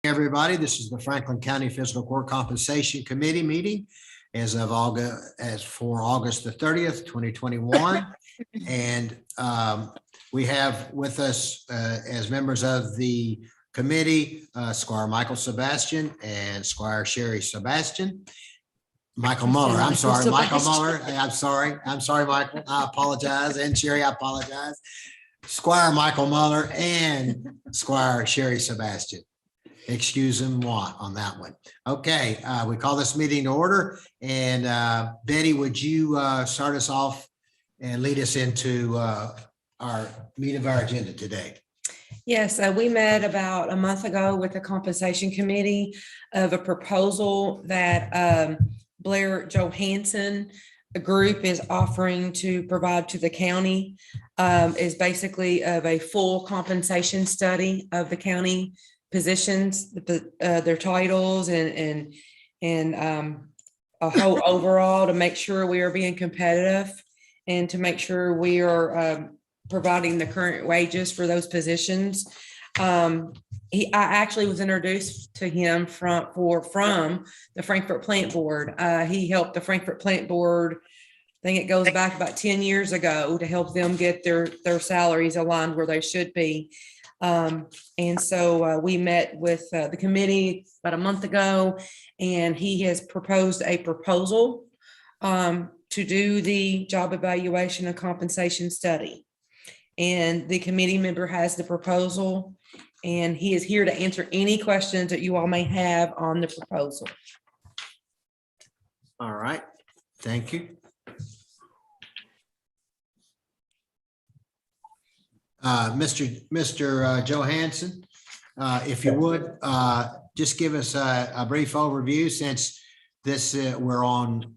Everybody, this is the Franklin County Fiscal Court Compensation Committee meeting as of August the 30th, 2021. And we have with us as members of the committee, Squire Michael Sebastian and Squire Sherry Sebastian. Michael Muller, I'm sorry, Michael Muller. I'm sorry, Michael. I apologize. And Sherry, I apologize. Squire Michael Muller and Squire Sherry Sebastian. Excuse-moi on that one. Okay, we call this meeting to order. And Betty, would you start us off and lead us into our meat of our agenda today? Yes, we met about a month ago with the compensation committee of a proposal that Blair Johansson, a group, is offering to provide to the county. Is basically of a full compensation study of the county positions, their titles and a whole overall to make sure we are being competitive and to make sure we are providing the current wages for those positions. I actually was introduced to him from the Frankfort Plant Board. He helped the Frankfort Plant Board, I think it goes back about 10 years ago, to help them get their salaries aligned where they should be. And so we met with the committee about a month ago, and he has proposed a proposal to do the job evaluation and compensation study. And the committee member has the proposal, and he is here to answer any questions that you all may have on the proposal. All right, thank you. Mr. Johansson, if you would, just give us a brief overview, since this we're on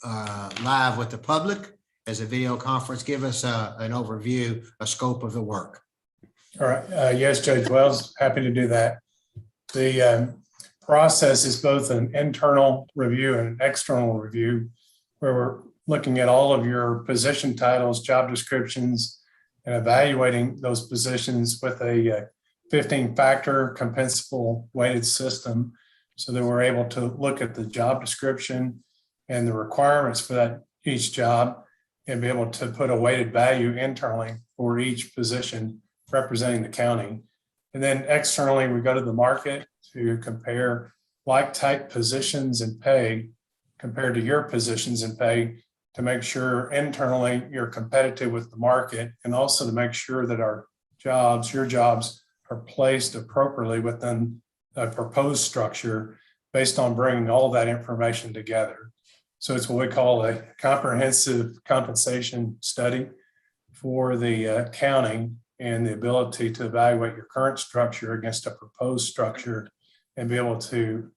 live with the public as a video conference. Give us an overview, a scope of the work. All right. Yes, Judge Wells, happy to do that. The process is both an internal review and an external review, where we're looking at all of your position titles, job descriptions, and evaluating those positions with a 15-factor compensable weighted system, so that we're able to look at the job description and the requirements for that each job and be able to put a weighted value internally for each position representing the county. And then externally, we go to the market to compare like type positions and pay compared to your positions and pay, to make sure internally you're competitive with the market, and also to make sure that our jobs, your jobs, are placed appropriately within a proposed structure based on bringing all that information together. So it's what we call a comprehensive compensation study for the county, and the ability to evaluate your current structure against a proposed structure and be able to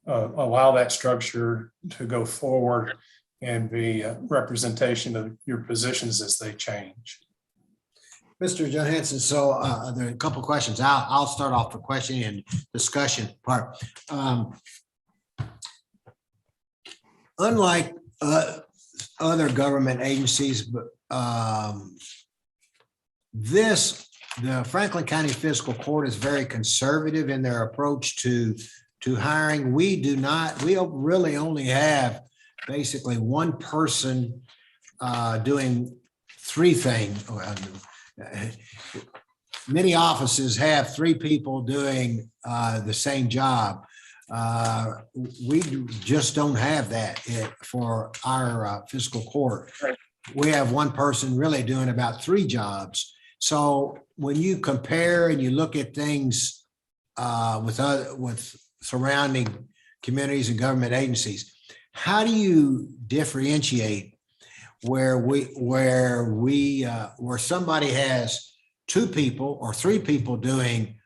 allow that structure to go forward and be a representation of your positions as they change. Mr. Johansson, so there are a couple of questions. I'll start off the question and discussion part. Unlike other government agencies, but the Franklin County Fiscal Court is very conservative in their approach to hiring. We really only have basically one person doing three things. Many offices have three people doing the same job. We just don't have that for our fiscal court. We have one person really doing about three jobs. So when you compare and you look at things with surrounding communities and government agencies, how do you differentiate where somebody has two people or three people doing,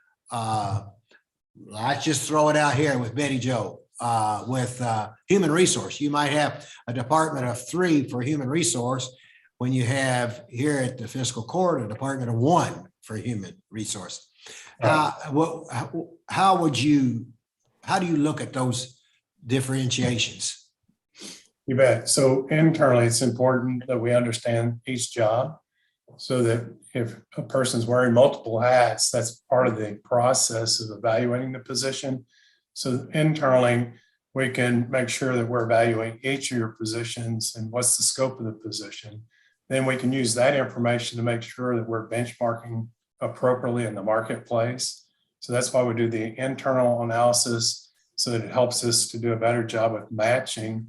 let's just throw it out here with Betty Jo, with human resource. You might have a department of three for human resource, when you have here at the fiscal court a department of one for human resource. How do you look at those differentiations? You bet. So internally, it's important that we understand each job so that if a person's wearing multiple hats, that's part of the process of evaluating the position. So internally, we can make sure that we're evaluating each of your positions and what's the scope of the position. Then we can use that information to make sure that we're benchmarking appropriately in the marketplace. So that's why we do the internal analysis, so that it helps us to do a better job of matching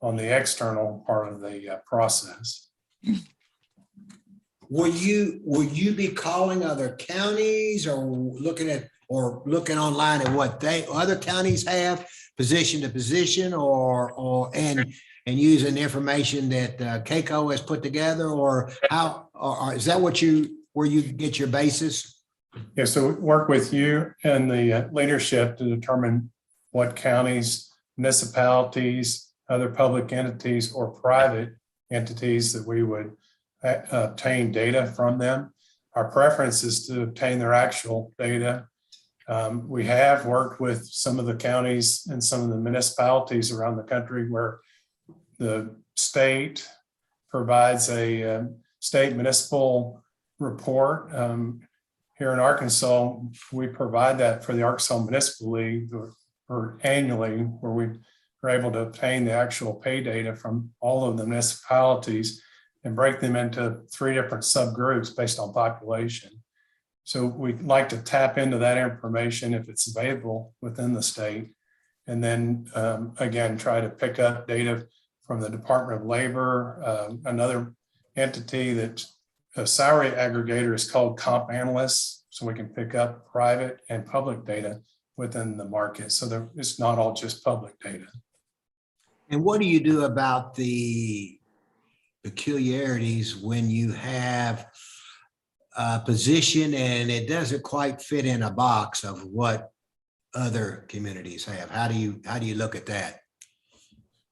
on the external part of the process. Will you be calling other counties or looking online at what other counties have position to position and using information that CAECO has put together, or how, or is that where you get your basis? Yeah, so we work with you and the leadership to determine what counties, municipalities, other public entities or private entities that we would obtain data from them. Our preference is to obtain their actual data. We have worked with some of the counties and some of the municipalities around the country where the state provides a state municipal report. Here in Arkansas, we provide that for the Arkansas Municipal League or annually, where we are able to obtain the actual pay data from all of the municipalities and break them into 3 different subgroups based on population. So we'd like to tap into that information if it's available within the state. And then again, try to pick up data from the Department of Labor, another entity that a salary aggregator is called Comp Analysts. So we can pick up private and public data within the market. So it's not all just public data. And what do you do about the peculiarities when you have a position and it doesn't quite fit in a box of what other communities have? How do you look at that?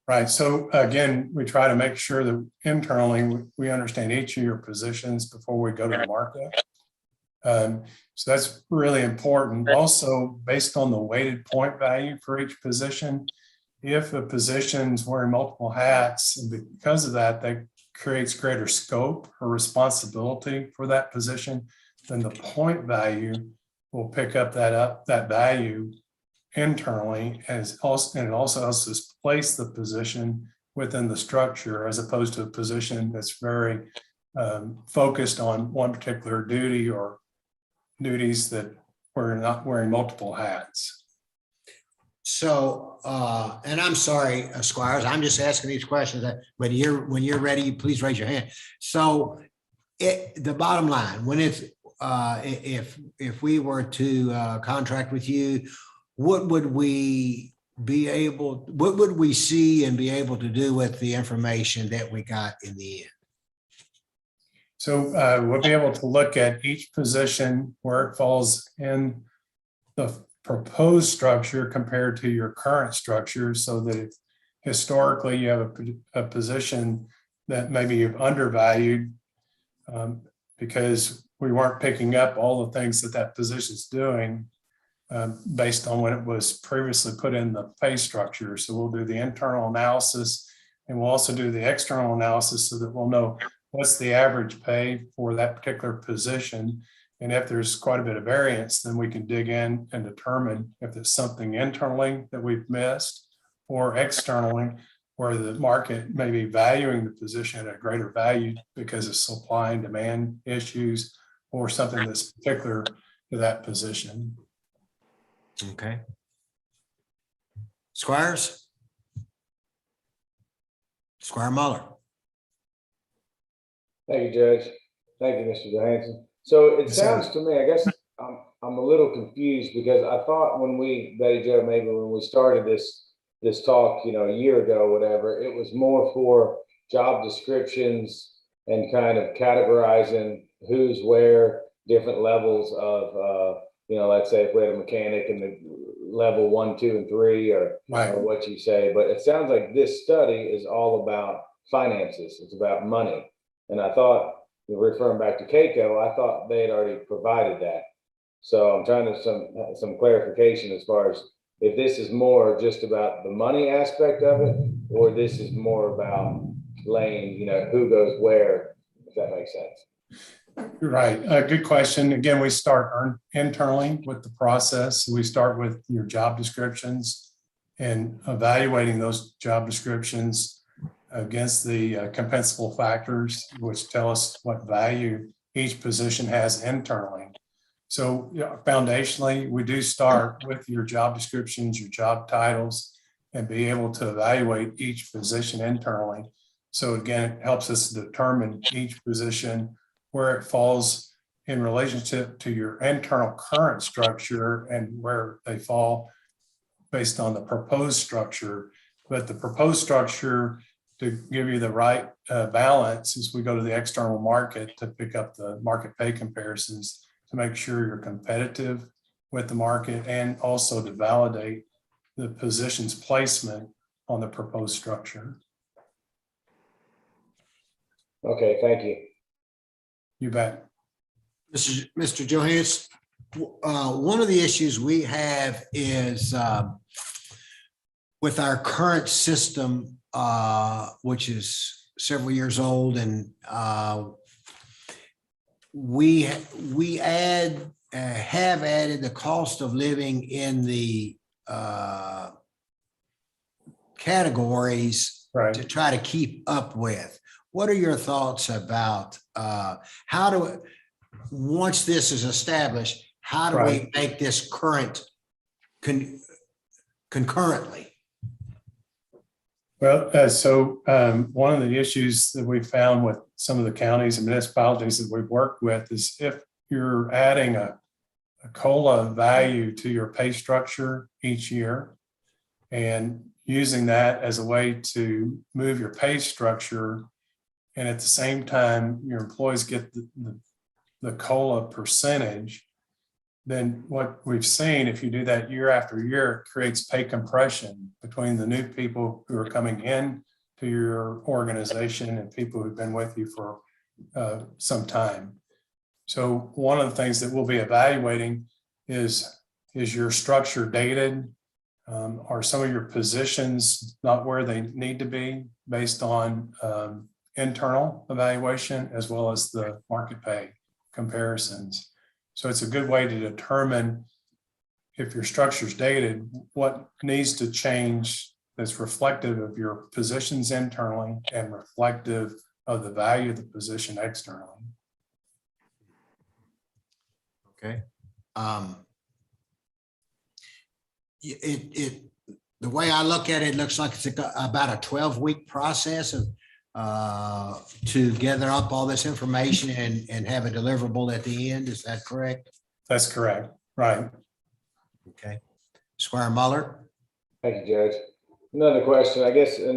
Right. So again, we try to make sure that internally we understand each of your positions before we go to the market. So that's really important. Also, based on the weighted point value for each position, if a position's wearing multiple hats, and because of that, that creates greater scope or responsibility for that position, then the point value will pick up that value internally, and it also helps us place the position within the structure, as opposed to a position that's very focused on one particular duty or duties that we're not wearing multiple hats. So, and I'm sorry, Squires, I'm just asking these questions, but when you're ready, please raise your hand. So the bottom line, when it's, if we were to contract with you, what would we see and be able to do with the information that we got in the end? So we'll be able to look at each position where it falls in the proposed structure compared to your current structure, so that if historically you have a position that maybe you've undervalued because we weren't picking up all the things that position's doing based on when it was previously put in the pay structure. So we'll do the internal analysis, and we'll also do the external analysis so that we'll know what's the average pay for that particular position. And if there's quite a bit of variance, then we can dig in and determine if there's something internally that we've missed, or externally where the market may be valuing the position at a greater value because of supply and demand issues, or something that's particular to that position. Okay. Squires? Squire Muller. Thank you, Judge. Thank you, Mr. Johansson. So it Yes, sir. sounds to me, I guess I'm a little confused, because I thought when Betty Jo, maybe when we started this talk, a year ago, whatever, it was more for job descriptions and kind of categorizing who's where, different levels of, let's say if we had a mechanic in the level 1, 2, and 3, or what you say. But it sounds like this study is all about finances. It's about money. And I thought, referring back to CAECO, I thought they had already provided that. So I'm trying to some clarification as far as if this is more just about the money aspect of it, or this is more about laying, who goes where, if that makes sense. You're right. Good question. Again, we start internally with the process. We start with your job descriptions and evaluating those job descriptions against the compensable factors, which tell us what value each position has internally. So foundationally, we do start with your job descriptions, your job titles, and be able to evaluate each position internally. So again, it helps us determine each position where it falls in relationship to your internal current structure and where they fall based on the proposed structure. But the proposed structure, to give you the right balance as we go to the external market to pick up the market pay comparisons, to make sure you're competitive with the market and also to validate the position's placement on the proposed structure. Okay, thank you. You bet. Mr. Johannes, one of the issues we have is with our current system, which is several years old, and we have added the cost of living in the categories Right. to try to keep up with. What are your thoughts about how do, once this is established, how do we Right. make this current concurrently? Well, one of the issues that we found with some of the counties and municipalities that we've worked with is if you're adding a COLA value to your pay structure each year and using that as a way to move your pay structure, and at the same time your employees get the COLA percentage, then what we've seen, if you do that year after year, it creates pay compression between the new people who are coming in to your organization and people who've been with you for some time. So one of the things that we'll be evaluating is your structure dated? Are some of your positions not where they need to be based on internal evaluation as well as the market pay comparisons? So it's a good way to determine if your structure's dated, what needs to change that's reflective of your positions internally and reflective of the value of the position externally. Okay. The way I look at it, looks like it's about a 12-week process of to gather up all this information and have a deliverable at the end. Is that correct? That's correct. Right. Okay. Squire Muller. Thank you, Judge. Another question, I guess, at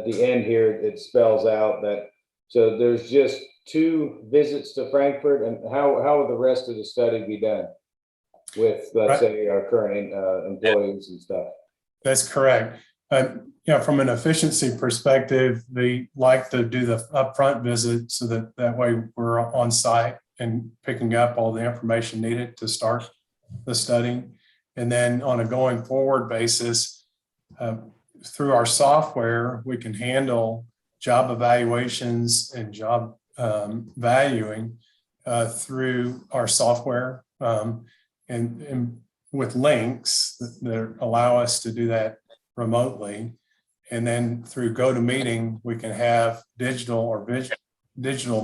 the end here, it spells out that, so there's just 2 visits to Frankfurt, and how will the rest of the study be done with, let's say, our current employees and stuff? That's correct. From an efficiency perspective, we like to do the upfront visit so that way we're on site and picking up all the information needed to start the study. And then on a going forward basis, through our software, we can handle job evaluations and job valuing through our software and with links that allow us to do that remotely. And then through GoToMeeting, we can have digital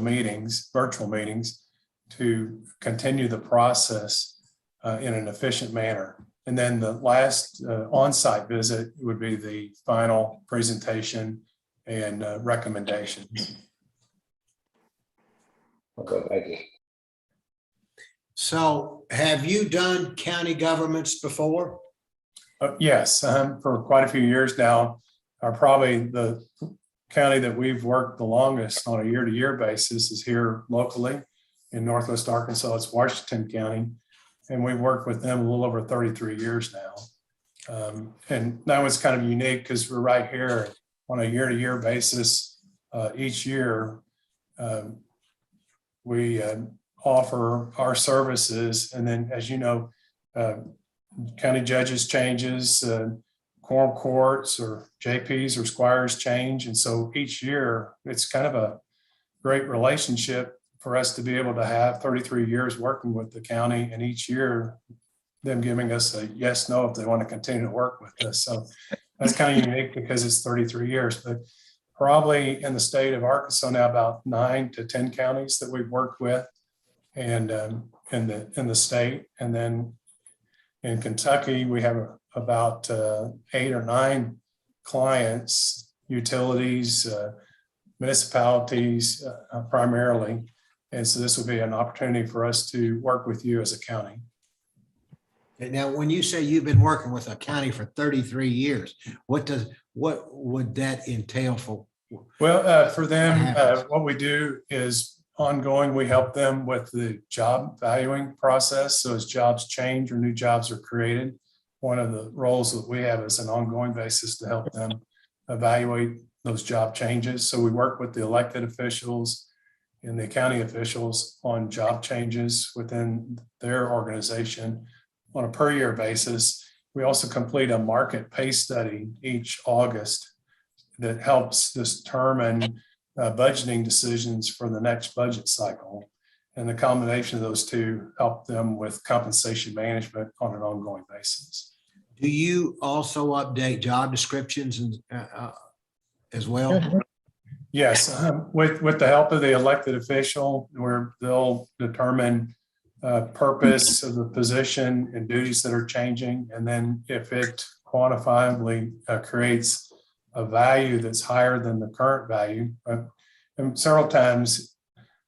meetings, virtual meetings, to continue the process in an efficient manner. And then the last on-site visit would be the final presentation and recommendations. Okay, thank you. So have you done county governments before? Yes, for quite a few years now. Probably the county that we've worked the longest on a year-to-year basis is here locally in Northwest Arkansas. It's Washington County, and we've worked with them a little over 33 years now. And that was kind of unique because we're right here on a year-to-year basis. Each year, we offer our services, and then, as you know, county judges changes, quorum courts or JPs or squires change. And so each year it's kind of great relationship for us to be able to have 33 years working with the county, and each year them giving us a yes, no, if they want to continue to work with us. So that's kind of unique because it's 33 years, but probably in the state of Arkansas now about 9 to 10 counties that we've worked with, and in the state. And then in Kentucky, we have about 8 or 9 clients, utilities, municipalities primarily. And so this will be an opportunity for us to work with you as a county. And now, when you say you've been working with a county for 33 years, what would that entail for? Well, for them, What happens? what we do is ongoing, we help them with the job valuing process. So as jobs change or new jobs are created, one of the roles that we have is an ongoing basis to help them evaluate those job changes. So we work with the elected officials and the county officials on job changes within their organization on a per year basis. We also complete a market pay study each August that helps determine budgeting decisions for the next budget cycle. And the combination of those two help them with compensation management on an ongoing basis. Do you also update job descriptions and as well? Yes, with the help of the elected official, where they'll determine purpose of the position and duties that are changing. And then if it quantifiably creates a value that's higher than the current value, and several times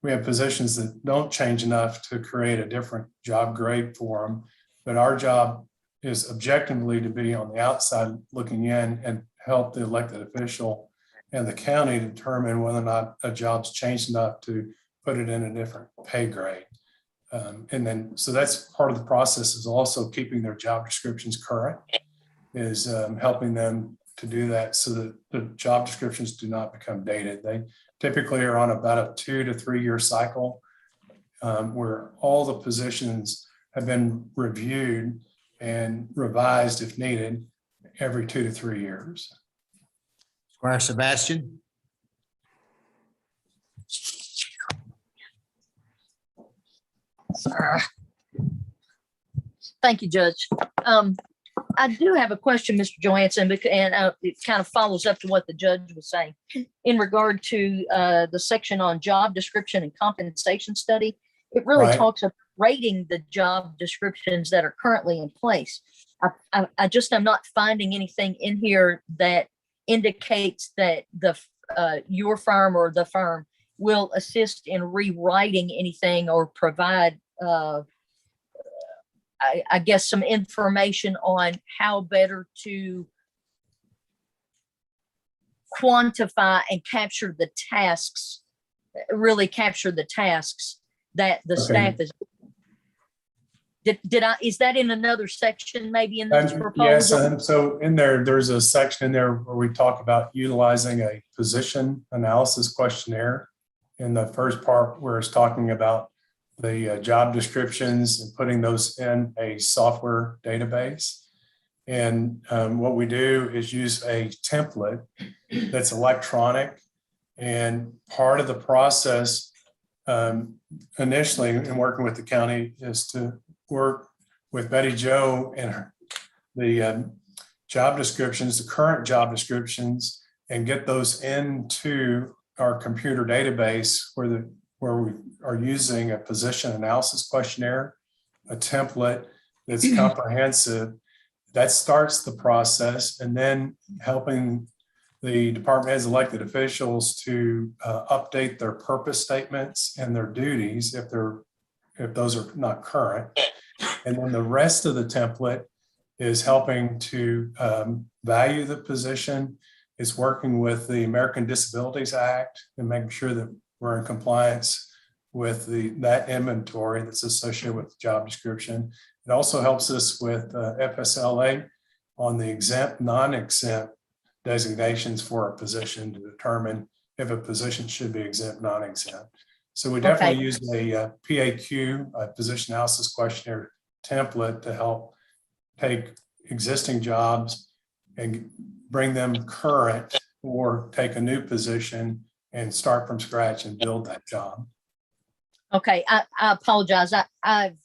we have positions that don't change enough to create a different job grade for them. But our job is objectively to be on the outside looking in and help the elected official and the county determine whether or not a job's changed enough to put it in a different pay grade. And then, so that's part of the process, is also keeping their job descriptions current, is helping them to do that so that the job descriptions do not become dated. They typically are on about a 2 to 3 year cycle where all the positions have been reviewed and revised if needed every 2 to 3 years. Squire Sebastian? Thank you, Judge. I do have a question, Mr. Johansson, and it kind of follows up to what the judge was saying in regard to the section on job description and compensation study. It really Right. talks about rating the job descriptions that are currently in place. I just am not finding anything in here that indicates that your firm or the firm will assist in rewriting anything or provide I guess some information on how better to quantify and capture the tasks, really capture the tasks that the Okay. staff is. Is that in another section, maybe in this Yes, proposal? and so in there's a section in there where we talk about utilizing a position analysis questionnaire. In the first part, where it's talking about the job descriptions and putting those in a software database. And what we do is use a template that's electronic. And part of the process initially in working with the county is to work with Betty Jo and the job descriptions, the current job descriptions, and get those into our computer database where we are using a position analysis questionnaire, a template that's comprehensive. That starts the process, and then helping the department heads, elected officials to update their purpose statements and their duties if those are not current. And then the rest of the template is helping to value the position. It's working with the American Disabilities Act and making sure that we're in compliance with that inventory that's associated with the job description. It also helps us with FSLA on the exempt, non-exempt designations for a position to determine if a position should be exempt, non-exempt. So we definitely use a PAQ, a position analysis questionnaire template, to help take existing jobs and bring them current, or take a new position and start from scratch and build that job. Okay, I apologize. I've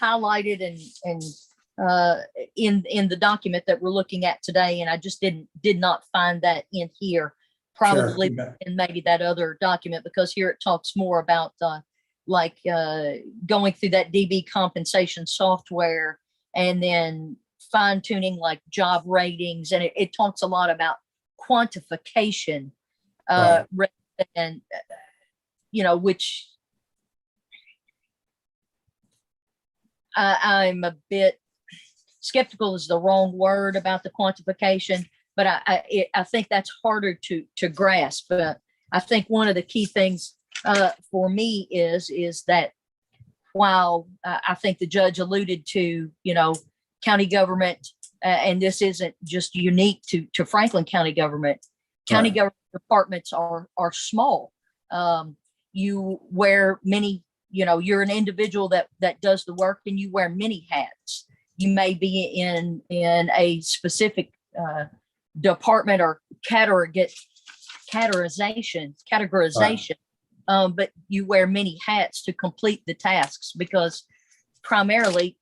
highlighted in the document that we're looking at today, and I just did not find that in here. Probably you bet. in maybe that other document, because here it talks more about going through that DB compensation software and then fine tuning like job ratings, and it talks a lot about quantification, Right. rather than which I'm a bit skeptical is the wrong word about the quantification, but I think that's harder to grasp. But I think one of the key things for me is that while I think the judge alluded to, county government, and this isn't just unique to Franklin County government, county Right. government departments are small. You wear many, you're an individual that does the work, and you wear many hats. You may be in a specific department or categorization, but you wear many hats to complete the tasks, because primarily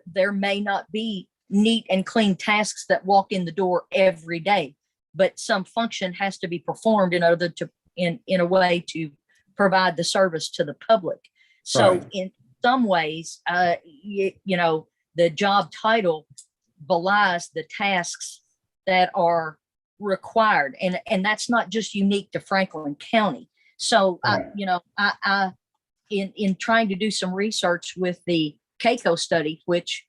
there may not be neat and clean tasks that walk in the door every day, but some function has to be performed in order to in a way to provide the service to the public. So Right. in some ways, the job title belies the tasks that are required, and that's not just unique to Franklin County. So Right. I in trying to do some research with the CAECO study, which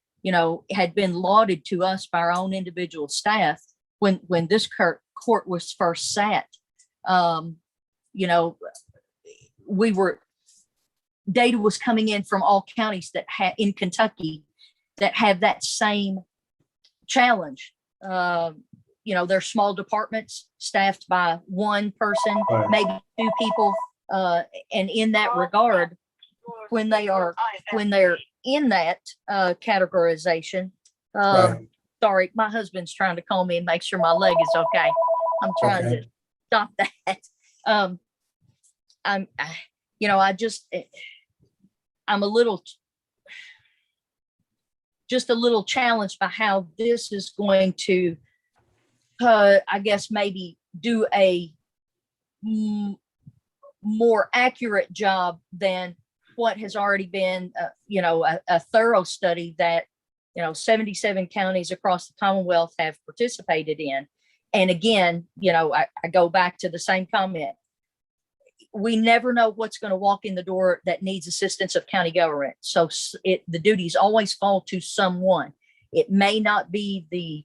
had been lauded to us by our own individual staff when this court was first sat, data was coming in from all counties that in Kentucky that have that same challenge. They're small departments staffed by one person, Right. maybe two people. And in that regard, when they're in that categorization, Right. sorry, my husband's trying to call me and make sure my leg is okay. I'm trying Okay. to stop that. I'm a little challenged by how this is going to, I guess, maybe do a more accurate job than what has already been, a thorough study that, 77 counties across the Commonwealth have participated in. And again, I go back to the same comment. We never know what's going to walk in the door that needs assistance of county government. So the duties always fall to someone. It may not be the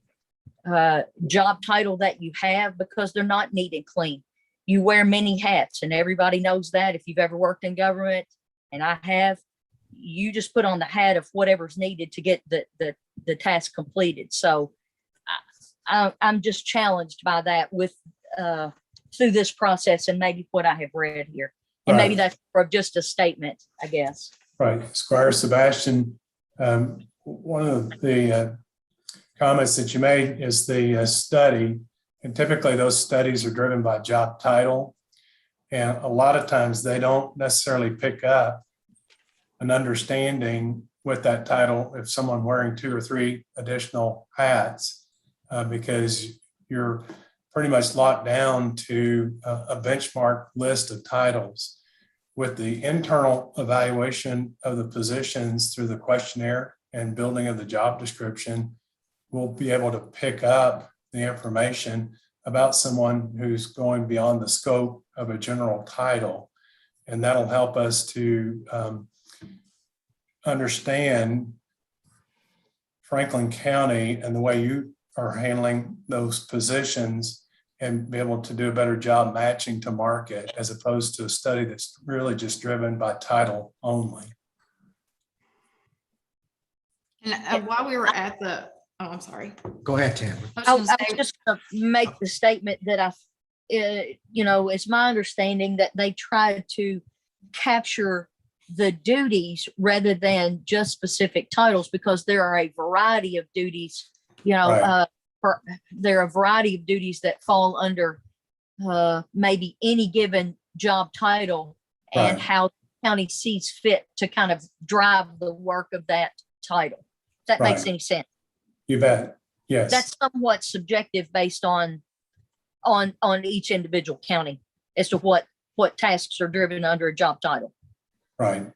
job title that you have, because they're not neat and clean. You wear many hats, and everybody knows that. If you've ever worked in government, and I have, you just put on the hat of whatever's needed to get the task completed. So I'm just challenged by that with through this process, and maybe what I have read here. And maybe Right. that's just a statement, I guess. Right. Squire Sebastian, one of the comments that you made is the study. And typically those studies are driven by job title. And a lot of times they don't necessarily pick up an understanding with that title if someone wearing 2 or 3 additional hats, because you're pretty much locked down to a benchmark list of titles. With the internal evaluation of the positions through the questionnaire and building of the job description, we'll be able to pick up the information about someone who's going beyond the scope of a general title. And that'll help us to understand Franklin County and the way you are handling those positions, and be able to do a better job matching to market, as opposed to a study that's really just driven by title only. And while we were at the, oh, I'm sorry. Go ahead, Tamara. I was I gonna was say- just going to make the statement that it's my understanding that they tried to capture the duties rather than just specific titles, because there are a variety of duties, Right. there are a variety of duties that fall under maybe any given job title and Right. how county sees fit to kind of drive the work of that title. If that makes Right. any sense. You bet. Yes. That's somewhat subjective based on each individual county as to what tasks are driven under a job title. Right.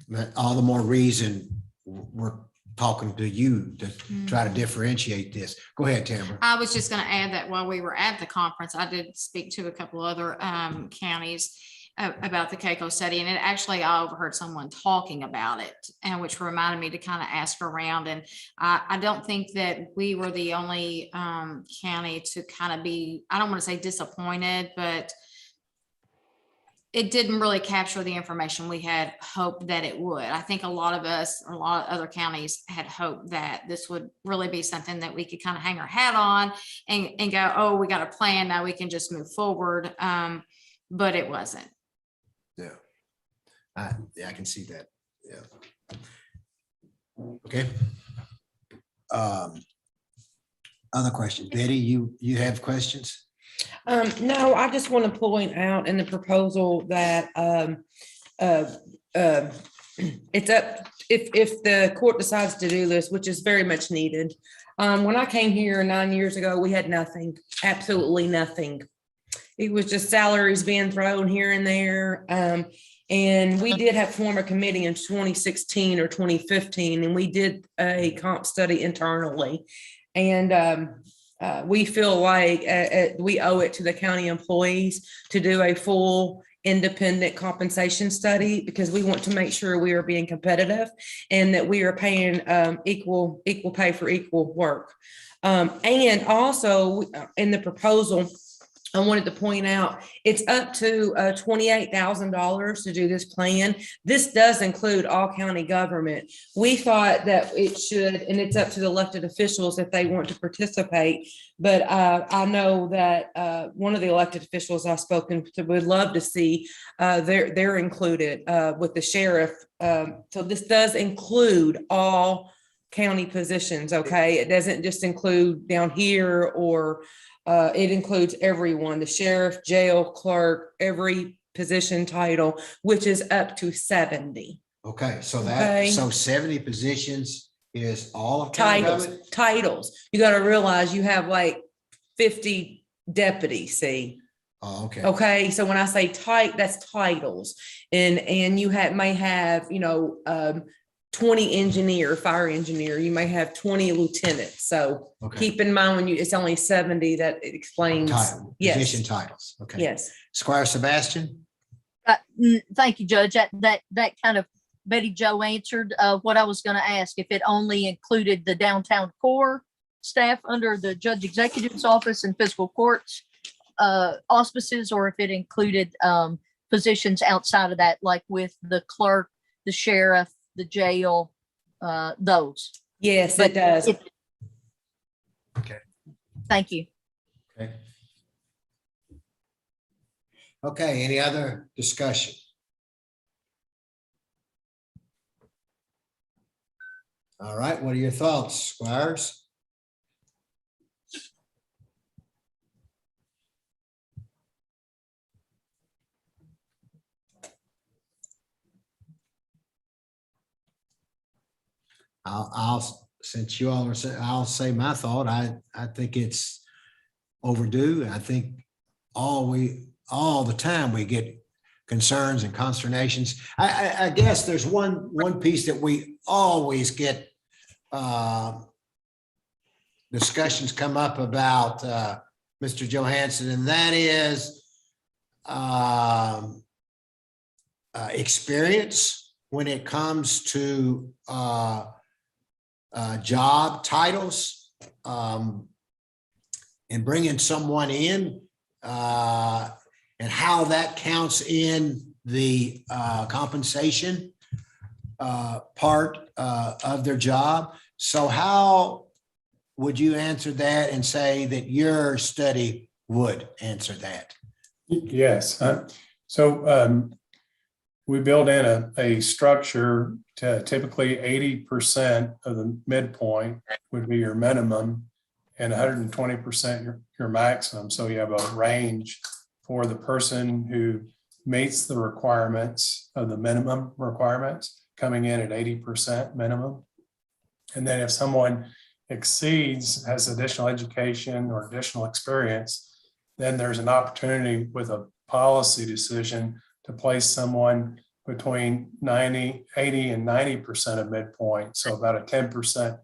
But all the more reason we're talking to you to try to differentiate this. Go ahead, Tamara. I was just gonna add that while we were at the conference, I did speak to a couple other counties about the CAECO study, and I overheard someone talking about it, and which reminded me to kind of ask around. And I don't think that we were the only county to kind of be, I don't want to say disappointed, but it didn't really capture the information we had hoped that it would. I think a lot of us, a lot of other counties had hoped that this would really be something that we could kind of hang our hat on and go, oh, we got a plan, now we can just move forward. But it wasn't. Yeah. I can see that. Yeah. Okay. Other questions? Betty, you have questions? No, I just want to point out in the proposal that it's up, if the court decides to do this, which is very much needed. When I came here 9 years ago, we had nothing, absolutely nothing. It was just salaries being thrown here and there. And we did have form a committee in 2016 or 2015, and we did a comp study internally. And we feel like we owe it to the county employees to do a full independent compensation study, because we want to make sure we are being competitive and that we are paying equal pay for equal work. And also in the proposal, I wanted to point out, it's up to $28,000 to do this plan. This does include all county government. We thought that it should, and it's up to the elected officials if they want to participate. But I know that one of the elected officials I've spoken to would love to see they're included with the sheriff. So this does include all county positions, okay? It doesn't just include down here, or it includes everyone, the sheriff, jail clerk, every position title, which is up to 70. Okay, so Okay. so 70 positions is all of county government? Titles. You got to realize you have like 50 deputies, see? Oh, okay. Okay, so when I say that's titles. And you may have, 20 fire engineer, you may have 20 lieutenants. So Okay. keep in mind it's only 70 that explains. Title, Yes. position titles. Okay. Yes. Squire Sebastian? Thank you, Judge. That kind of Betty Jo answered what I was going to ask, if it only included the downtown core staff under the judge executive's office and fiscal courts auspices, or if it included positions outside of that, like with the clerk, the sheriff, the jail, those. Yes, But it does. Okay. Thank you. Okay. Okay, any other discussion? All right, what are your thoughts, Squires? Since you all are saying, I'll say my thought. I think it's overdue. I think all the time we get concerns and consternations. I guess there's one piece that we always get discussions come up about Mr. Johansson, and that is experience when it comes to job titles, and bringing someone in, and how that counts in the compensation part of their job. So how would you answer that and say that your study would answer that? Yes. So we build in a structure to typically 80% of the midpoint would be your minimum and 120% your maximum. So you have a range for the person who meets the requirements of the minimum requirements, coming in at 80% minimum. And then if someone exceeds, has additional education or additional experience, then there's an opportunity with a policy decision to place someone between 80 and 90% of midpoint. So about a 10%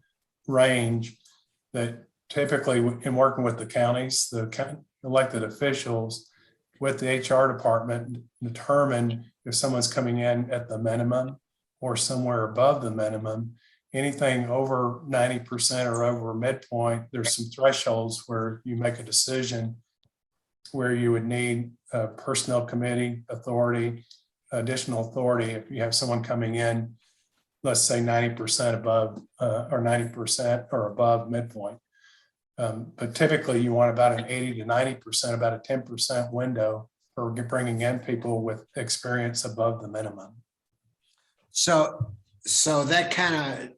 range that typically in working with the counties, the elected officials with the HR department determine if someone's coming in at the minimum or somewhere above the minimum. Anything over 90% or over midpoint, there's some thresholds where you make a decision where you would need a personnel committee authority, additional authority if you have someone coming in, let's say 90% above or 90% or above midpoint. But typically you want about an 80 to 90%, about a 10% window for bringing in people with experience above the minimum. So that kind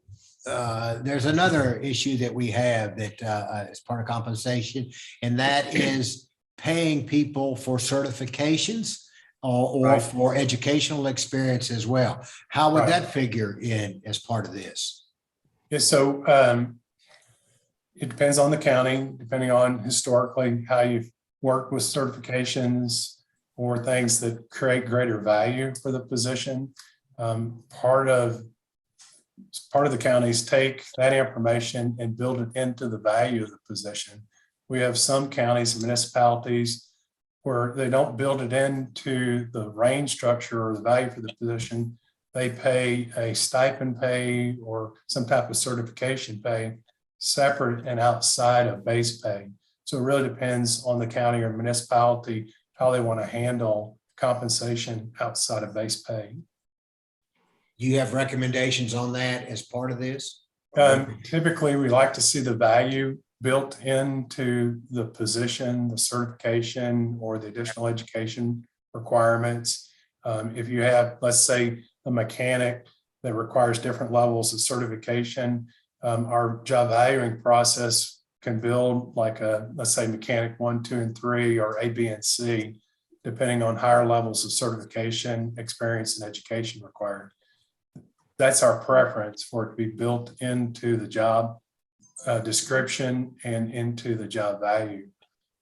of, there's another issue that we have that is part of compensation, and that is paying people for certifications or Right. for educational experience as well. How would Right. that figure in as part of this? Yeah, so it depends on the county, depending on historically how you've worked with certifications or things that create greater value for the position. Part of the counties take that information and build it into the value of the position. We have some counties and municipalities where they don't build it into the range structure or the value for the position. They pay a stipend pay or some type of certification pay separate and outside of base pay. So it really depends on the county or municipality, how they want to handle compensation outside of base pay. Do you have recommendations on that as part of this? Typically, we like to see the value built into the position, the certification, or the additional education requirements. If you have, let's say, a mechanic that requires different levels of certification, our job valuing process can build like a, let's say, mechanic 1, 2, and 3, or A, B, and C, depending on higher levels of certification, experience, and education required. That's our preference, for it to be built into the job description and into the job value,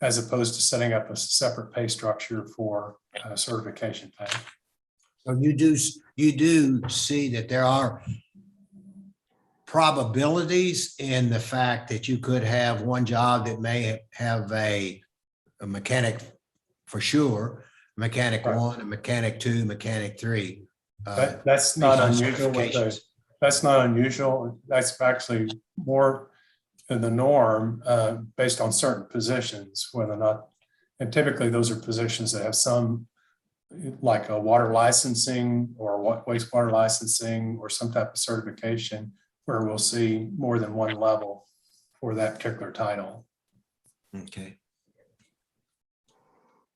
as opposed to setting up a separate pay structure for certification pay. So you do see that there are probabilities in the fact that you could have one job that may have a mechanic for sure, mechanic Right. 1, a mechanic 2, mechanic 3. That's not based on unusual. certifications. That's not unusual. That's actually more than the norm based on certain positions, whether or not, and typically those are positions that have some, like a water licensing or wastewater licensing or some type of certification, where we'll see more than one level for that particular title. Okay.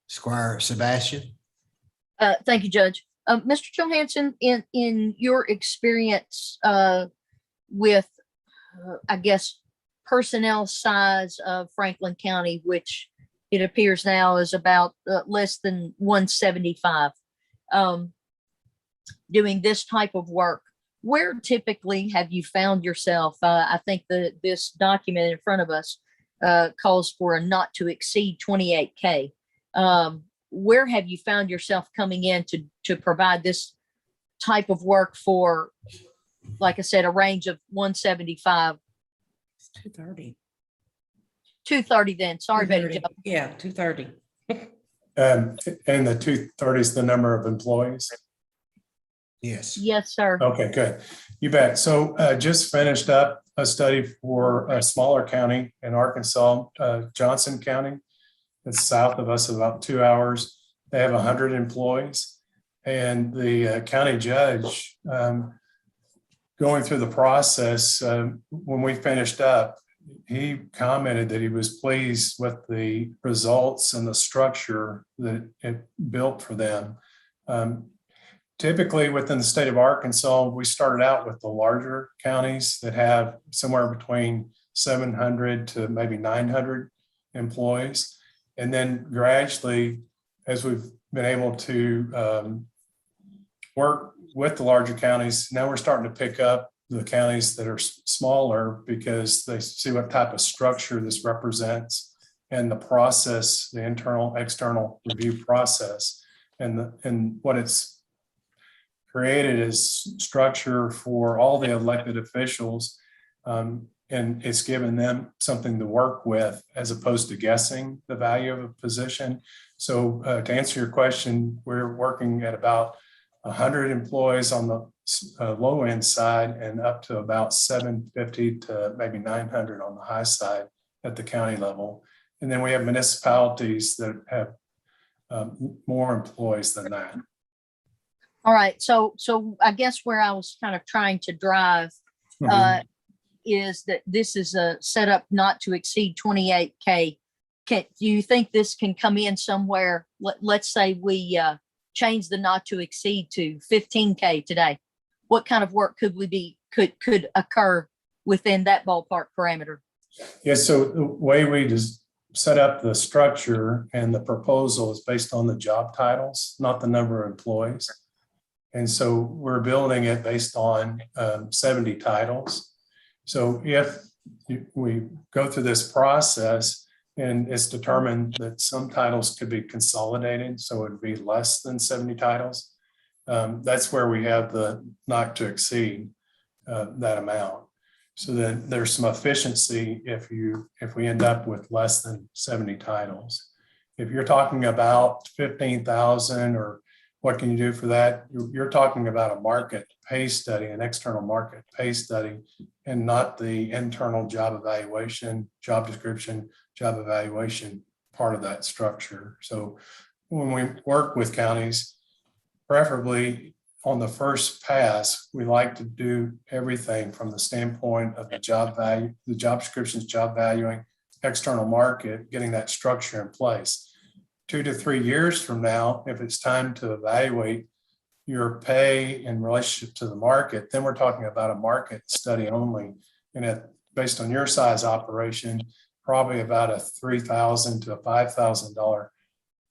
Squire Sebastian? Thank you, Judge. Mr. Johansson, in your experience with, I guess, personnel size of Franklin County, which it appears now is about less than 175, doing this type of work, where typically have you found yourself? I think this document in front of us calls for a not to exceed 28K. Where have you found yourself coming in to provide this type of work for, like I said, a range of 175? 230. 230 then. Sorry, Betty 230. Jo. Yeah, 230. And the 230 is the number of employees. Yes. Yes, sir. Okay, good. You bet. So just finished up a study for a smaller county in Arkansas, Johnson County. It's south of us, about 2 hours. They have 100 employees. And the county judge, going through the process, when we finished up, he commented that he was pleased with the results and the structure that it built for them. Typically within the state of Arkansas, we started out with the larger counties that have somewhere between 700 to maybe 900 employees. And then gradually as we've been able to work with the larger counties, now we're starting to pick up the counties that are smaller because they see what type of structure this represents and the process, the internal, external review process. And what it's created is structure for all the elected officials. And it's given them something to work with as opposed to guessing the value of a position. So to answer your question, we're working at about 100 employees on the low end side and up to about 750 to maybe 900 on the high side at the county level. And then we have municipalities that have more employees than that. All right, so I guess where I was kind of trying to drive is that this is a setup not to exceed 28K. Do you think this can come in somewhere? Let's say we change the not to exceed to 15K today. What kind of work could occur within that ballpark parameter? Yeah, so the way we just set up the structure and the proposal is based on the job titles, not the number of employees. And so we're building it based on 70 titles. So if we go through this process and it's determined that some titles could be consolidated, so it would be less than 70 titles, that's where we have the not to exceed that amount. So then there's some efficiency if we end up with less than 70 titles. If you're talking about 15,000 or what can you do for that? You're talking about a market pay study, an external market pay study, and not the internal job evaluation, job description, job evaluation part of that structure. So when we work with counties, preferably on the first pass, we like to do everything from the standpoint of the job value, the job descriptions, job valuing, external market, getting that structure in place. 2 to 3 years from now, if it's time to evaluate your pay in relationship to the market, then we're talking about a market study only. And based on your size operation, probably about a $3,000 to a $5,000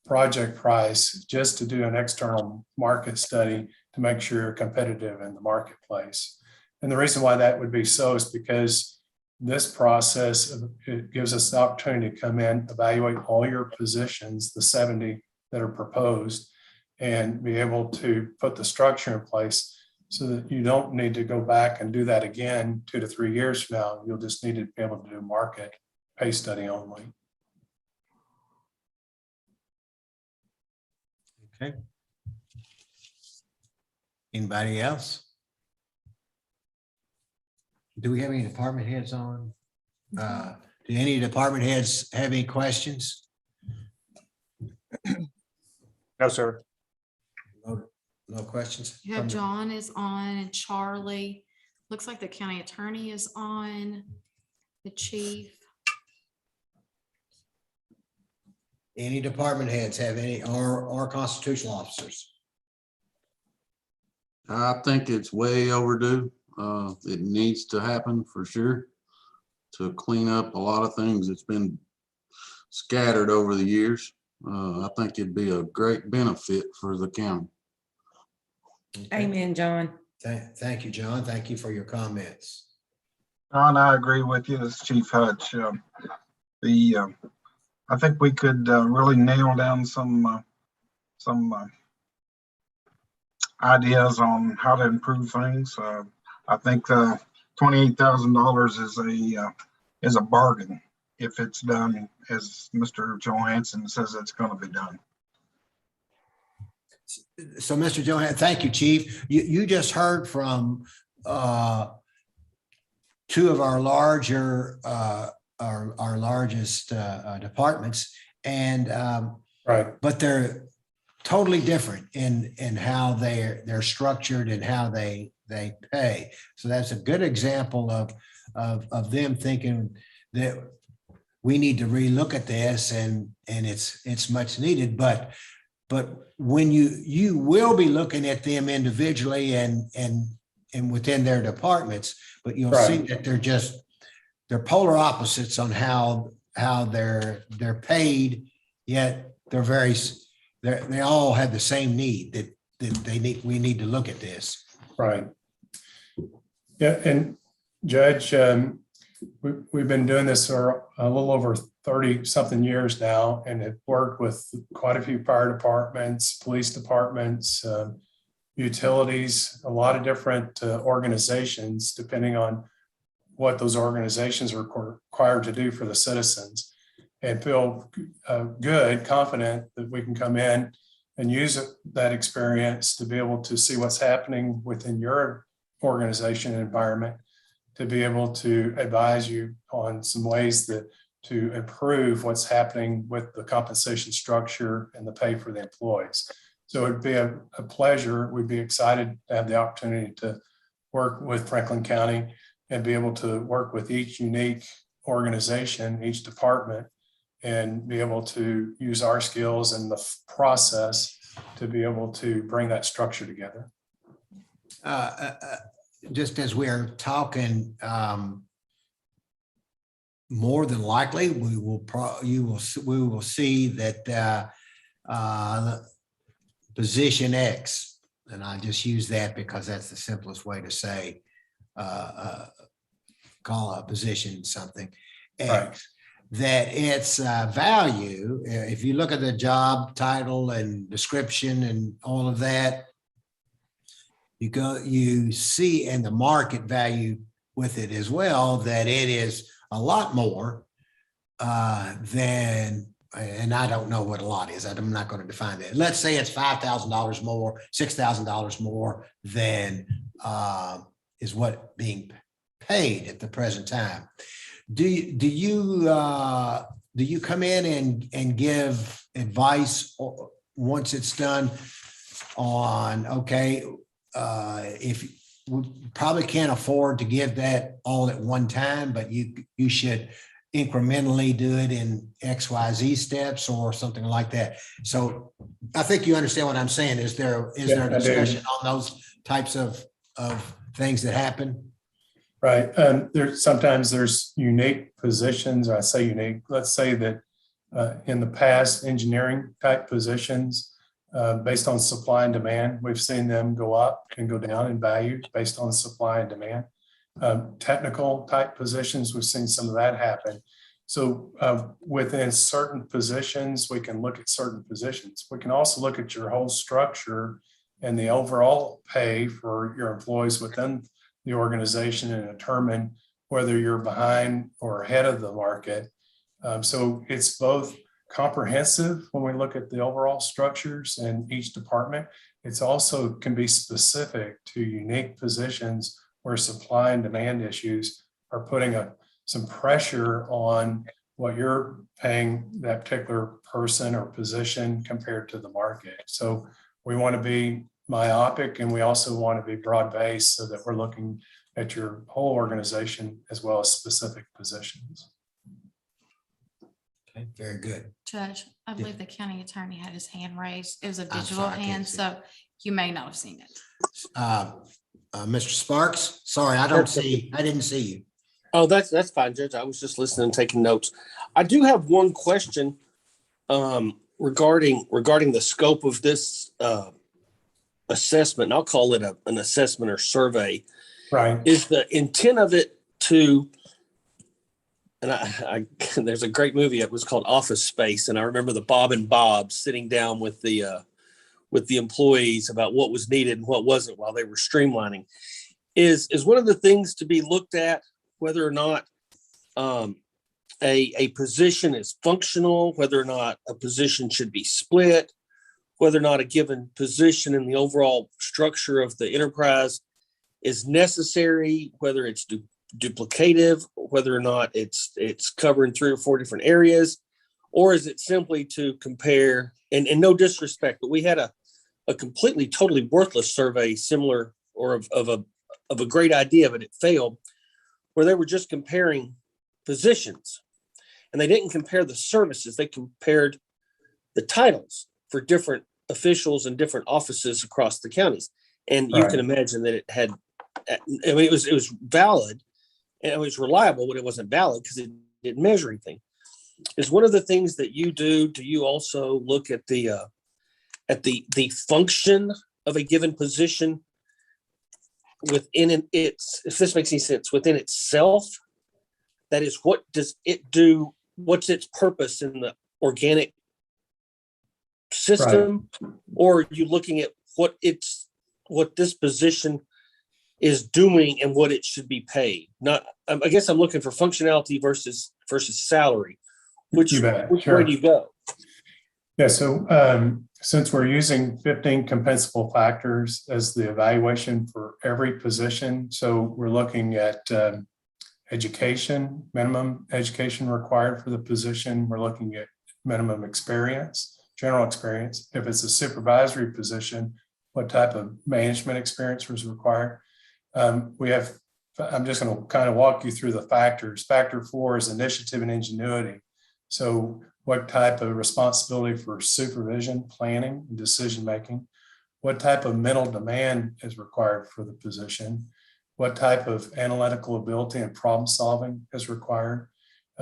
project price just to do an external market study to make sure you're competitive in the marketplace. And the reason why that would be so is because this process, it gives us the opportunity to come in, evaluate all your positions, the 70 that are proposed, and be able to put the structure in place so that you don't need to go back and do that again 2 to 3 years from now. You'll just need to be able to do market pay study only. Okay. Anybody else? Do we have any department heads on? Do any department heads have any questions? No, sir. No questions? You have John is on and Charlie. Looks like the county attorney is on, the chief. Any department heads have any, or constitutional officers? I think it's way overdue. It needs to happen for sure to clean up a lot of things that's been scattered over the years. I think it'd be a great benefit for the county. Okay. Amen, John. Thank you, John. Thank you for your comments. John, I agree with you. This is Chief Hutch. I think we could really nail down some ideas on how to improve things. I think $28,000 is a bargain if it's done as Mr. Johansson says it's going to be done. So, Mr. Johansson, thank you, Chief. You just heard from two of our larger, our largest departments, and Right. but they're totally different in how they're structured and how they pay. So that's a good example of them thinking that we need to relook at this, and it's much needed. But when you will be looking at them individually and within their departments, but you'll see Right. that they're polar opposites on how they're paid, yet they're very they all have the same need that we need to look at this. Right. Yeah, and Judge, we've been doing this for a little over 30-something years now, and have worked with quite a few fire departments, police departments, utilities, a lot of different organizations, depending on what those organizations are required to do for the citizens, and feel good, confident that we can come in and use that experience to be able to see what's happening within your organization and environment, to be able to advise you on some ways to improve what's happening with the compensation structure and the pay for the employees. So it'd be a pleasure. We'd be excited to have the opportunity to work with Franklin County and be able to work with each unique organization, each department, and be able to use our skills and the process to be able to bring that structure together. Just as we are talking, more than likely, we will see that position X, and I just use that because that's the simplest way to say call a position something X. Right. That its value, if you look at the job title and description and all of that, you see in the market value with it as well, that it is a lot more than, and I don't know what a lot is. I'm not going to define that. Let's say it's $5,000 more, $6,000 more than is what being paid at the present time. Do you come in and give advice once it's done on, okay, if we probably can't afford to give that all at one time, but you should incrementally do it in XYZ steps or something like that. So I think you understand what I'm saying. Is there a discussion on those types of things that happen? Right. Sometimes there's unique positions. I say unique. Let's say that in the past, engineering type positions, based on supply and demand, we've seen them go up and go down in value based on supply and demand. Technical type positions, we've seen some of that happen. So within certain positions, we can look at certain positions. We can also look at your whole structure and the overall pay for your employees within the organization and determine whether you're behind or ahead of the market. So it's both comprehensive when we look at the overall structures in each department. It's also can be specific to unique positions where supply and demand issues are putting some pressure on what you're paying that particular person or position compared to the market. So we want to be myopic, and we also want to be broad-based so that we're looking at your whole organization as well as specific positions. Okay, very good. Judge, I believe the county attorney had his hand raised. It was a I'm digital sorry, I can't hand, see. so you may not have seen it. Mr. Sparks, sorry, I didn't see you. Oh, that's fine, Judge. I was just listening and taking notes. I do have one question regarding the scope of this assessment. And I'll call it an assessment or survey. Right. Is the intent of it to, and I there's a great movie. It was called Office Space, and I remember the Bob and Bob sitting down with the employees about what was needed and what wasn't while they were streamlining. Is one of the things to be looked at whether or not a position is functional, whether or not a position should be split, whether or not a given position in the overall structure of the enterprise is necessary, whether it's duplicative, whether or not it's covering 3 or 4 different areas, or is it simply to compare, and no disrespect, but we had a completely, totally worthless survey similar or of a great idea, but it failed, where they were just comparing positions and they didn't compare the services. They compared the titles for different officials and different offices across the counties. And you can imagine that it had, I mean, it was valid and it was reliable, but it wasn't valid because it didn't measure anything. Is one of the things that you do you also look at the at the function of a given position within its, if this makes any sense, within itself. That is, what does it do? What's its purpose in the organic system? Or are you looking at what this position is doing and what it should be paid? Not, I guess I'm looking for functionality versus salary. Which You bet. way Sure. do you go? Yeah, so since we're using 15 compensable factors as the evaluation for every position, so we're looking at education, minimum education required for the position. We're looking at minimum experience, general experience. If it's a supervisory position, what type of management experience was required? I'm just going to kind of walk you through the factors. Factor 4 is initiative and ingenuity. So what type of responsibility for supervision, planning, and decision-making? What type of mental demand is required for the position? What type of analytical ability and problem solving is required?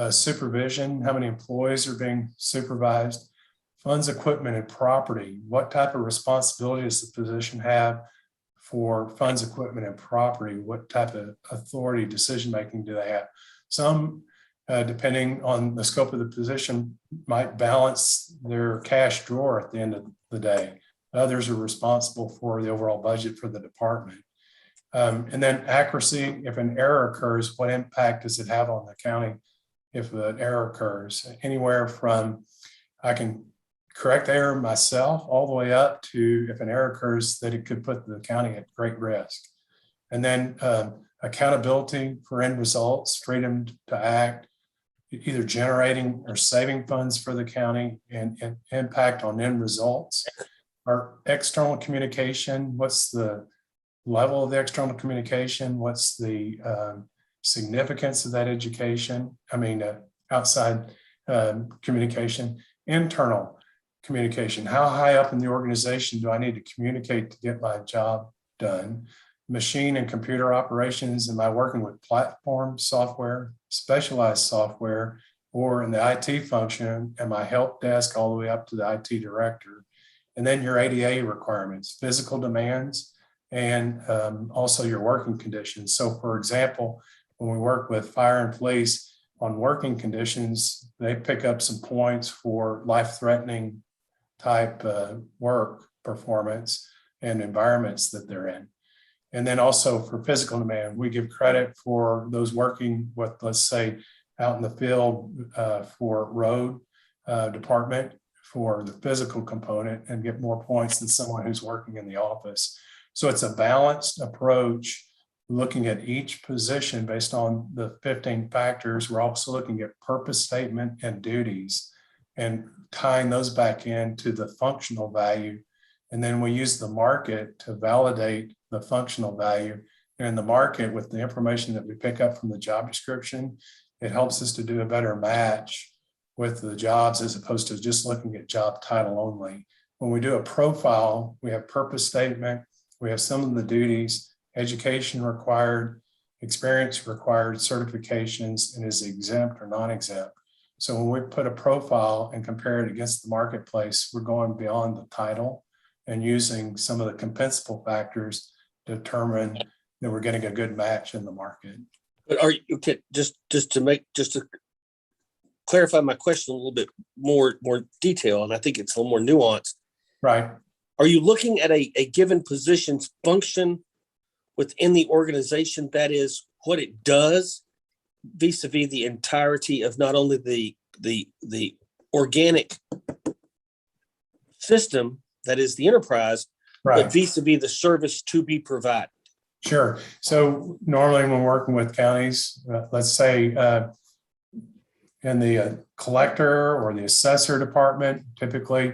Supervision, how many employees are being supervised? Funds, equipment, and property. What type of responsibility does the position have for funds, equipment, and property? What type of authority, decision-making do they have? Some, depending on the scope of the position, might balance their cash drawer at the end of the day. Others are responsible for the overall budget for the department. And then accuracy, if an error occurs, what impact does it have on the county if an error occurs? Anywhere from, I can correct the error myself all the way up to, if an error occurs, that it could put the county at great risk. And then accountability for end results, freedom to act, either generating or saving funds for the county, and impact on end results. Our external communication, what's the level of the external communication? What's the significance of that education? Outside communication. Internal communication, how high up in the organization do I need to communicate to get my job done? Machine and computer operations, am I working with platform software, specialized software, or in the IT function, am I help desk all the way up to the IT director? And then your ADA requirements, physical demands, and also your working conditions. So for example, when we work with fire and police on working conditions, they pick up some points for life-threatening type work performance and environments that they're in. And then also for physical demand, we give credit for those working with, let's say, out in the field for road department for the physical component, and get more points than someone who's working in the office. So it's a balanced approach, looking at each position based on the 15 factors. We're also looking at purpose statement and duties and tying those back into the functional value. And then we use the market to validate the functional value. And in the market, with the information that we pick up from the job description, it helps us to do a better match with the jobs as opposed to just looking at job title only. When we do a profile, we have purpose statement, we have some of the duties, education required, experience required, certifications, and is exempt or non-exempt. So when we put a profile and compare it against the marketplace, we're going beyond the title and using some of the compensable factors to determine that we're getting a good match in the market. But are you, okay, just to clarify my question a little bit more detail, and I think it's a little more nuanced. Right. Are you looking at a given position's function within the organization, that is what it does, vis-a-vis the entirety of not only the organic system that is the enterprise, Right. but vis-a-vis the service to be provided? Sure. So normally when working with counties, let's say in the collector or the assessor department, typically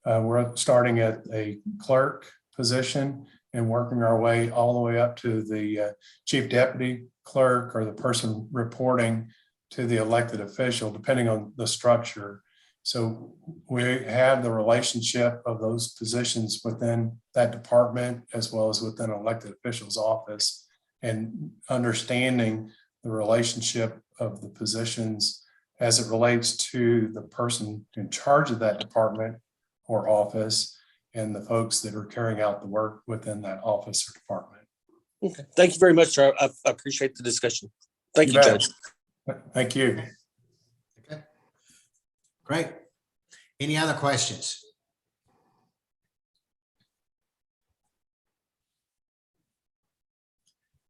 we're starting at a clerk position and working our way all the way up to the chief deputy clerk or the person reporting to the elected official, depending on the structure. So we have the relationship of those positions within that department as well as within an elected official's office, and understanding the relationship of the positions as it relates to the person in charge of that department or office, and the folks that are carrying out the work within that office or department. Okay. Thank you very much, sir. I appreciate the discussion. Thank you, bet. Judge. Thank you. Okay. Great. Any other questions?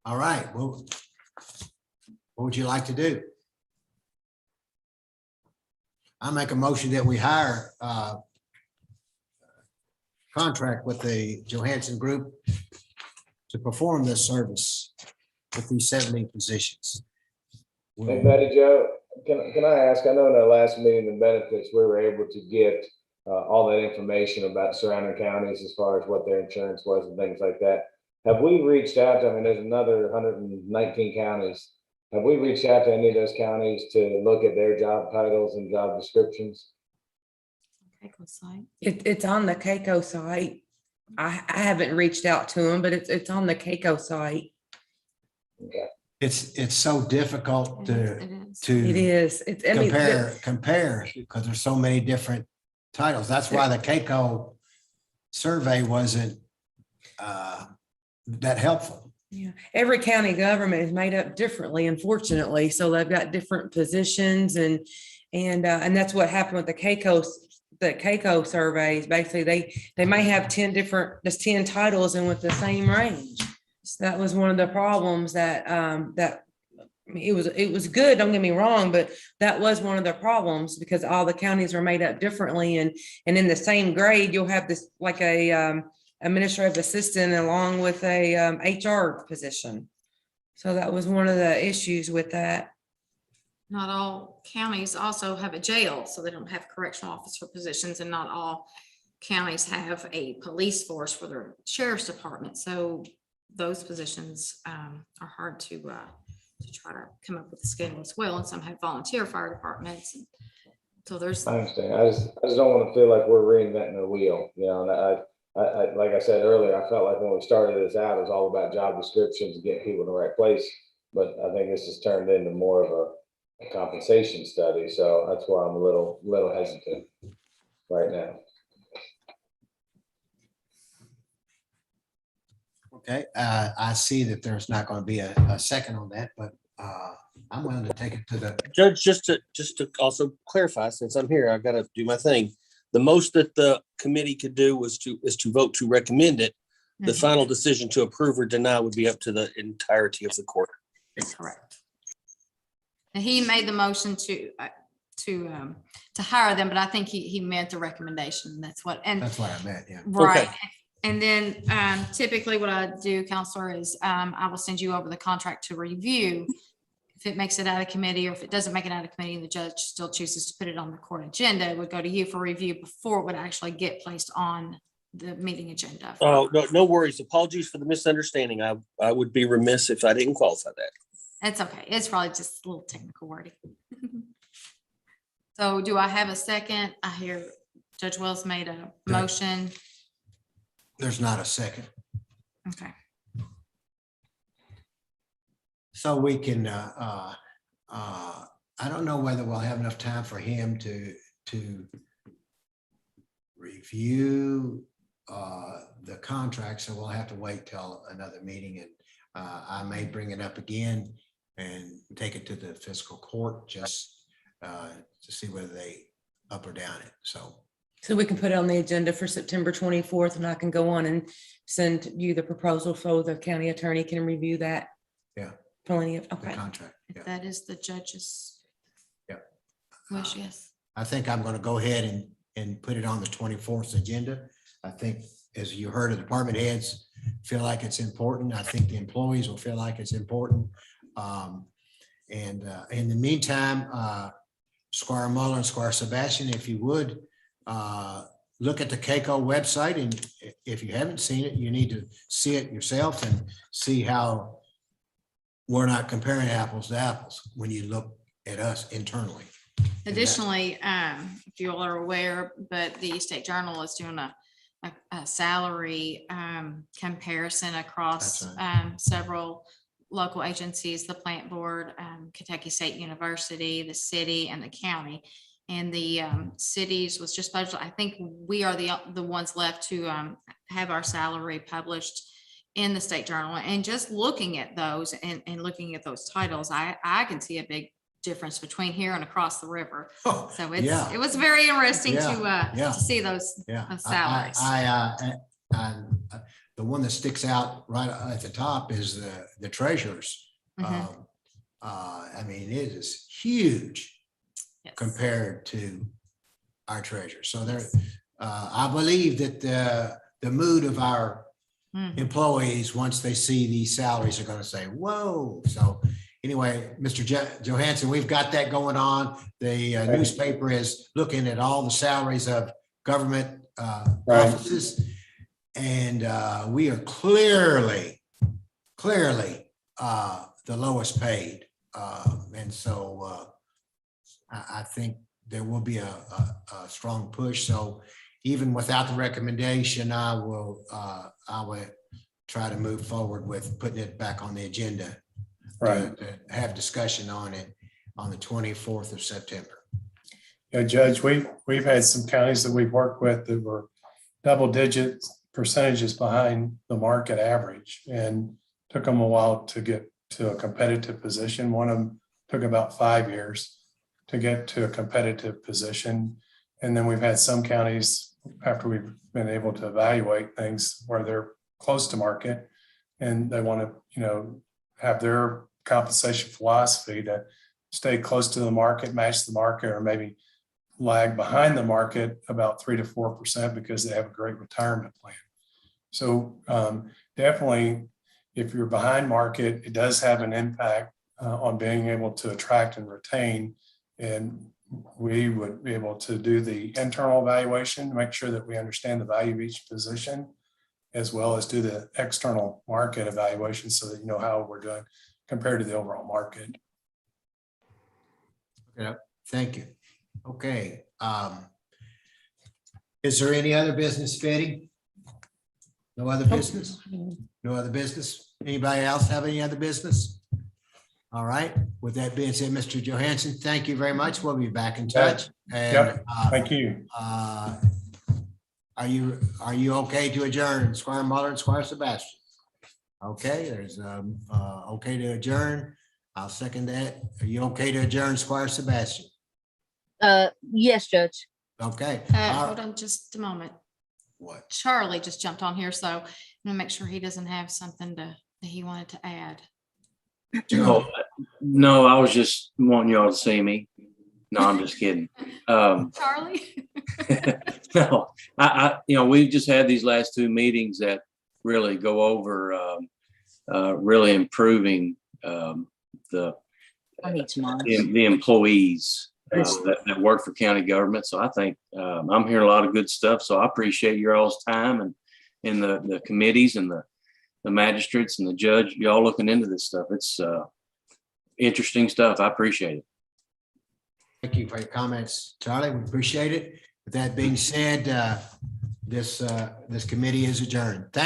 All right, well, what would you like to do? I make a motion that we hire contract with the Johansson Group to perform this service with these 17 positions. Hey, Betty Jo, can I ask, I know in our last meeting, the benefits, we were able to get all that information about surrounding counties as far as what their insurance was and things like that. Have we reached out to, I mean, there's another 119 counties. Have we reached out to any of those counties to look at their job titles and job descriptions? Keiko site. It's on the Keiko site. I haven't reached out to them, but it's on the Keiko site. Okay. It's so difficult to It to is. It's, I mean, compare because there's so many different titles. That's why the Keiko survey wasn't that helpful. yeah, every county government is made up differently, unfortunately. So they've got different positions and that's what happened with the Keiko surveys. Basically, they may have 10 titles and with the same range. So that was one of the problems that it was good, don't get me wrong, but that was one of the problems because all the counties are made up differently and in the same grade, you'll have this like a administrative assistant along with a HR position. So that was one of the issues with that. Not all counties also have a jail, so they don't have correctional officer positions, and not all counties have a police force for their sheriff's department. So those positions are hard to try to come up with a schedule as well. And some have volunteer fire departments. So there's. I understand. I just don't want to feel like we're reinventing the wheel, you know, and I like I said earlier, I felt like when we started this out, it was all about job descriptions and getting people in the right place. But I think this has turned into more of a compensation study. So that's why I'm a little hesitant right now. Okay, I see that there's not going to be a second on that, but I'm willing to take it to the, Judge, just to also clarify, since I'm here, I've got to do my thing. The most that the committee could do is to vote to recommend it. The Mhm. final decision to approve or deny would be up to the entirety of the court. Correct. And he made the motion to hire them, but I think he meant the recommendation. That's what, and that's what I meant, yeah. right. And then typically what I do, Counselor, is I will send you over the contract to review. If it makes it out of committee, or if it doesn't make it out of committee and the judge still chooses to put it on the court agenda, it would go to you for review before it would actually get placed on the meeting agenda. Oh, no worries. Apologies for the misunderstanding. I would be remiss if I didn't qualify that. It's okay. It's probably just a little technical wording. So do I have a second? I hear Judge Wells made a motion. There's not a second. Okay. So we can, I don't know whether we'll have enough time for him to review the contract, so we'll have to wait till another meeting, and I may bring it up again and take it to the fiscal court just to see whether they up or down it, so. So we can put it on the agenda for September 24th and I can go on and send you the proposal so the county attorney can review that. Yeah. Plenty of, The okay. contract, yeah. If that is the judge's Yeah. wish, yes. I think I'm going to go ahead and put it on the 24th agenda. I think, as you heard, the department heads feel like it's important. I think the employees will feel like it's important. And in the meantime, Squire Muller and Squire Sebastian, if you would, look at the Keiko website, and if you haven't seen it, you need to see it yourself and see how we're not comparing apples to apples when you look at us internally. Additionally, if you all are aware, but the State Journal is doing a salary comparison across That's several local agencies, the Plant Board, Kentucky State University, the city, and the county. And the cities was just budget. I think we are the ones left to have our salary published in the state journal. And just looking at those and looking at those titles, I can see a big difference between here and across the river. Oh, So yeah. it was very interesting Yeah. to see those Yeah. salaries. The one that sticks out right at the top is the treasurers. Mhm. I mean, it is huge Yes. compared to our treasure. So there, I believe that the mood of our Mhm. employees, once they see these salaries, are gonna say, whoa. So anyway, Mr. Johansson, we've got that going on. The newspaper is looking at all the salaries of government Right. offices. And we are clearly the lowest paid. And so I think there will be a strong push. So even without the recommendation, I will try to move forward with putting it back on the agenda. Right. To have discussion on it on the 24th of September. Yeah, Judge, we've had some counties that we've worked with that were double-digit percentages behind the market average, and took them a while to get to a competitive position. One of them took about 5 years to get to a competitive position. And then we've had some counties, after we've been able to evaluate things, where they're close to market and they want to, have their compensation philosophy to stay close to the market, match the market, or maybe lag behind the market about 3 to 4% because they have a great retirement plan. So definitely, if you're behind market, it does have an impact on being able to attract and retain. And we would be able to do the internal evaluation to make sure that we understand the value of each position, as well as do the external market evaluation so that you know how we're doing compared to the overall market. Yeah, thank you. Okay. Is there any other business, Fitty? No other business? No other business? Anybody else have any other business? All right. With that being said, Mr. Johansson, thank you very much. We'll be back in touch. And Yep. Thank you. are you okay to adjourn, Squire Muller and Squire Sebastian? Okay, there's okay to adjourn. I'll second that. Are you okay to adjourn, Squire Sebastian? Yes, Judge. Okay. Hold on just a moment. What? Charlie just jumped on here, so I'm gonna make sure he doesn't have something that he wanted to add. Oh, no, I was just wanting y'all to see me. No, I'm just kidding. Charlie? No, we've just had these last two meetings that really go over really improving the I need some eyes. the employees that work for county government. So I think I'm hearing a lot of good stuff. So I appreciate your all's time and the committees and the magistrates and the judge, y'all looking into this stuff. It's interesting stuff. I appreciate it. Thank you for your comments, Charlie. We appreciate it. With that being said, this committee is adjourned. Thank